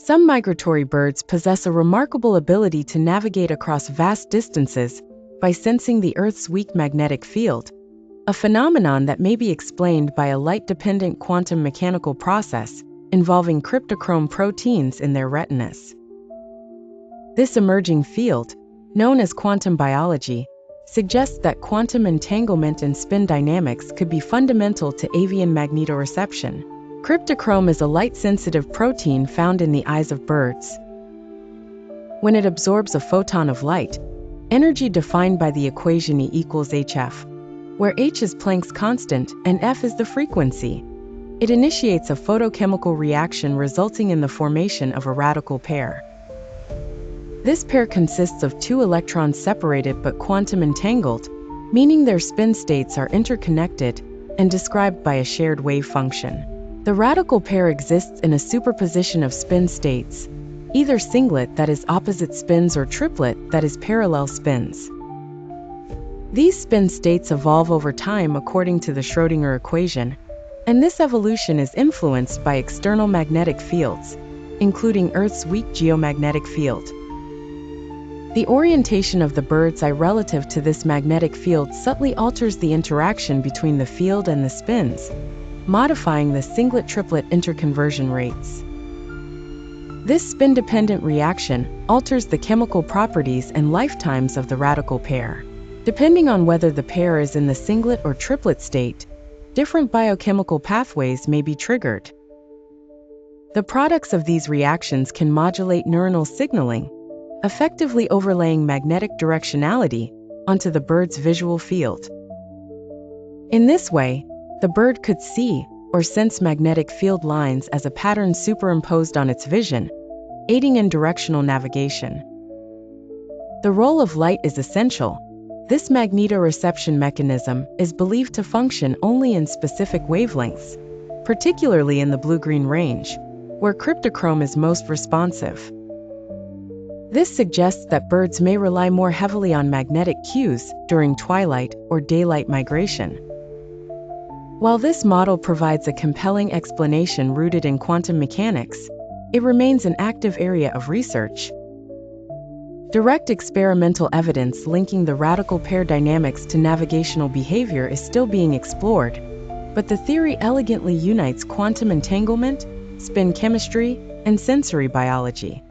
Some migratory birds possess a remarkable ability to navigate across vast distances by sensing the Earth's weak magnetic field, a phenomenon that may be explained by a light-dependent quantum mechanical process involving cryptochrome proteins in their retinas. This emerging field, known as quantum biology, suggests that quantum entanglement and spin dynamics could be fundamental to avian magnetoreception. Cryptochrome is a light-sensitive protein found in the eyes of birds. When it absorbs a photon of light, energy defined by the equation E equals hf, where h is Planck's constant and f is the frequency, it initiates a photochemical reaction resulting in the formation of a radical pair. This pair consists of two electrons separated but quantum-entangled, meaning their spin states are interconnected and described by a shared wave function. The radical pair exists in a superposition of spin states, either singlet, that is opposite spins, or triplet, that is parallel spins. These spin states evolve over time according to the Schrödinger equation, and this evolution is influenced by external magnetic fields, including Earth's weak geomagnetic field. The orientation of the bird's eye relative to this magnetic field subtly alters the interaction between the field and the spins, modifying the singlet-triplet interconversion rates. This spin-dependent reaction alters the chemical properties and lifetimes of the radical pair. Depending on whether the pair is in the singlet or triplet state, different biochemical pathways may be triggered. The products of these reactions can modulate neuronal signaling, effectively overlaying magnetic directionality onto the bird's visual field. In this way, the bird could see or sense magnetic field lines as a pattern superimposed on its vision, aiding in directional navigation. The role of light is essential. This magnetoreception mechanism is believed to function only in specific wavelengths, particularly in the blue-green range, where cryptochrome is most responsive. This suggests that birds may rely more heavily on magnetic cues during twilight or daylight migration. While this model provides a compelling explanation rooted in quantum mechanics, it remains an active area of research. Direct experimental evidence linking the radical pair dynamics to navigational behavior is still being explored, but the theory elegantly unites quantum entanglement, spin chemistry, and sensory biology.